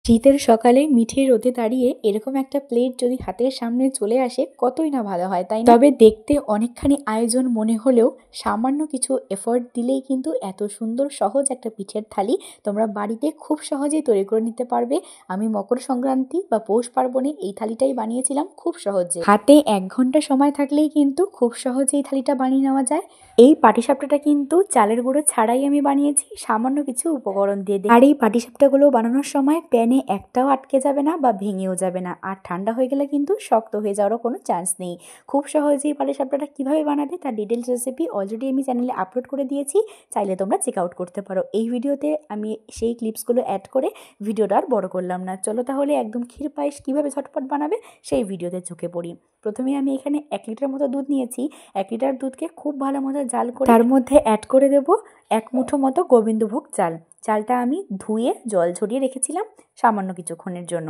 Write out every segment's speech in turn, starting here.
শীতের সকালে মিঠে রোদে দাঁড়িয়ে এরকম একটা প্লেট যদি হাতের সামনে চলে আসে কতই না ভালো হয়, তাই না? তবে দেখতে অনেকখানি আয়োজন মনে হলেও সামান্য কিছু এফোর্ট দিলেই কিন্তু এত সুন্দর সহজ একটা পিঠের থালি তোমরা বাড়িতে খুব সহজেই তৈরি করে নিতে পারবে। আমি মকর সংক্রান্তি বা পৌষ পার্বণে এই থালিটাই বানিয়েছিলাম খুব সহজে। হাতে 1 ঘন্টা সময় থাকলেই কিন্তু খুব সহজে এই থালিটা বানিয়ে নেওয়া যায়। এই পাটিসাপটাটা কিন্তু চালের গুঁড়ো ছাড়াই আমি বানিয়েছি, সামান্য কিছু উপকরণ দিয়ে। আর এই পাটিসাপটাগুলো বানানোর সময় প্যানে একটাও আটকে যাবে না বা ভেঙেও যাবে না, আর ঠান্ডা হয়ে গেলে কিন্তু শক্ত হয়ে যাওয়ারও কোনো চান্স নেই। খুব সহজেই পাটিসাপটাটা কীভাবে বানাবে তার ডিটেলস রেসিপি অলরেডি আমি চ্যানেলে আপলোড করে দিয়েছি, চাইলে তোমরা চেক আউট করতে পারো। এই ভিডিওতে আমি সেই ক্লিপসগুলো অ্যাড করে ভিডিওটা আর বড় করলাম না। চলো তাহলে একদম ক্ষীর পায়েস কীভাবে ঝটপট বানাবে সেই ভিডিওতে ঝুঁকে পড়ি। প্রথমে আমি এখানে 1 লিটার মতো দুধ নিয়েছি। 1 লিটার দুধকে খুব ভালো মতো জাল করে তার মধ্যে অ্যাড করে দেব 1 মুঠো মতো গোবিন্দভোগ চাল। চালটা আমি ধুয়ে জল ঝরিয়ে রেখেছিলাম সামান্য কিছুক্ষণের জন্য।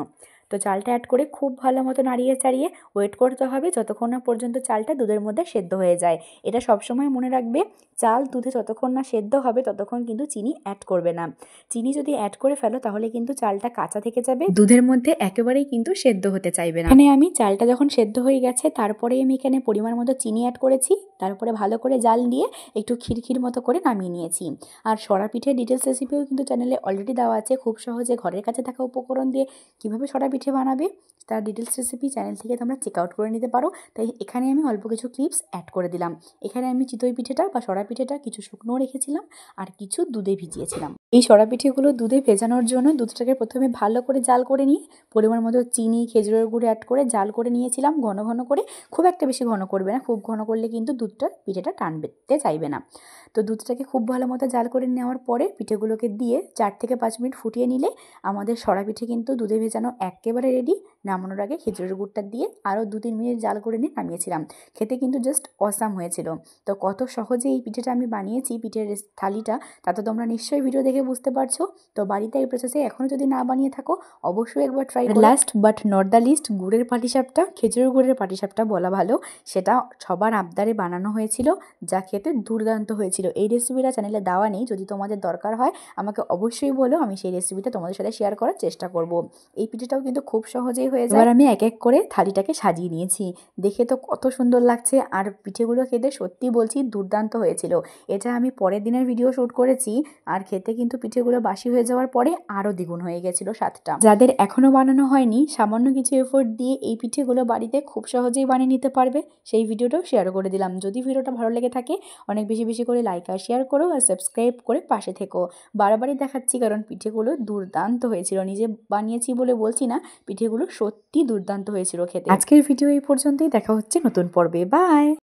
তো চালটা অ্যাড করে খুব ভালো মতো নাড়িয়ে চাড়িয়ে ওয়েট করতে হবে যতক্ষণ না পর্যন্ত চালটা দুধের মধ্যে সেদ্ধ হয়ে যায়। এটা সবসময় মনে রাখবে, চাল দুধে যতক্ষণ না সেদ্ধ হবে ততক্ষণ কিন্তু চিনি অ্যাড করবে না। চিনি যদি অ্যাড করে ফেলো তাহলে কিন্তু চালটা কাঁচা থেকে যাবে, দুধের মধ্যে একেবারেই কিন্তু সেদ্ধ হতে চাইবে না। এখানে আমি চালটা যখন সেদ্ধ হয়ে গেছে তারপরেই আমি এখানে পরিমাণ মতো চিনি অ্যাড করেছি, তারপরে ভালো করে জাল দিয়ে একটু ক্ষীর মতো করে নামিয়ে নিয়েছি। আর সরা পিঠের ডিটেলস রেসিপিও কিন্তু চ্যানেলে অলরেডি দেওয়া আছে, খুব সহজে ঘরের কাছে থাকা উপকরণ দিয়ে কীভাবে সরা পিঠে বানাবে তার ডিটেলস রেসিপি চ্যানেল থেকে তোমরা চেক আউট করে নিতে পারো। তাই এখানে আমি অল্প কিছু ক্লিপস অ্যাড করে দিলাম। এখানে আমি চিতই পিঠেটা বা সরা পিঠেটা কিছু শুকনো রেখেছিলাম আর কিছু দুধে ভিজিয়েছিলাম। এই সরা পিঠেগুলো দুধে ভেজানোর জন্য দুধটাকে প্রথমে ভালো করে জাল করে নিয়ে পরিমাণ মতো চিনি খেজুরের গুঁড়ো অ্যাড করে জাল করে নিয়েছিলাম ঘন ঘন করে। খুব একটা বেশি ঘন করবে না, খুব ঘন করলে কিন্তু দুধটা পিঠেটা টানতে চাইবে না। তো দুধটাকে খুব ভালো মতো জাল করে নেওয়ার পরে পিঠেগুলোকে দিয়ে 4 থেকে 5 মিনিট ফুটিয়ে নিলে আমাদের সরা পিঠে কিন্তু দুধে ভেজানো একেবারে রেডি। নামানোর আগে খেজুরের গুড়টা দিয়ে আরও 2-3 মিনিট জাল করে নিয়ে নামিয়েছিলাম। খেতে কিন্তু জাস্ট অসাম হয়েছিল। তো কত সহজে এই পিঠেটা আমি বানিয়েছি, পিঠের থালিটা, তা তো তোমরা নিশ্চয়ই ভিডিও দেখে বুঝতে পারছো। তো বাড়িতে এই প্রসেসে এখনও যদি না বানিয়ে থাকো অবশ্যই একবার ট্রাই করো। Last but not the least, গুড়ের পাটিসাপটা, খেজুরের গুড়ের পাটিসাপটা বলা ভালো, সেটা সবার আবদারে বানানো হয়েছিল, যা খেতে দুর্দান্ত হয়েছিল। এই রেসিপিটা চ্যানেলে দেওয়া নেই, যদি তোমাদের দরকার হয় আমাকে অবশ্যই বলো, আমি সেই রেসিপিটা তোমাদের সাথে শেয়ার করার চেষ্টা করব। এই পিঠেটাও কিন্তু খুব সহজেই হয়ে যায়। এবার আমি এক এক করে থালিটাকে সাজিয়ে নিয়েছি, দেখে তো কত সুন্দর লাগছে, আর পিঠেগুলো খেতে সত্যি বলছি দুর্দান্ত হয়েছিল। এটা আমি পরের দিনের ভিডিও শ্যুট করেছি, আর খেতে কিন্তু পিঠেগুলো বাসি হয়ে যাওয়ার পরে আরও দ্বিগুণ হয়ে গেছিলো স্বাদটা। যাদের এখনও বানানো হয়নি, সামান্য কিছু এফোর্ট দিয়ে এই পিঠেগুলো বাড়িতে খুব সহজেই বানিয়ে নিতে পারবে, সেই ভিডিওটাও শেয়ার করে দিলাম। যদি ভিডিওটা ভালো লেগে থাকে অনেক বেশি বেশি করে লাইক আর শেয়ার করো, আর সাবস্ক্রাইব করে পাশে থেকো। বারবারই দেখাচ্ছি কারণ পিঠেগুলো দুর্দান্ত হয়েছিল, নিজে বানিয়েছি বলে বলছি না, পিঠেগুলো সত্যি দুর্দান্ত হয়েছিল খেতে। আজকের ভিডিও এই পর্যন্তই, দেখা হচ্ছে নতুন পর্বে। বাই।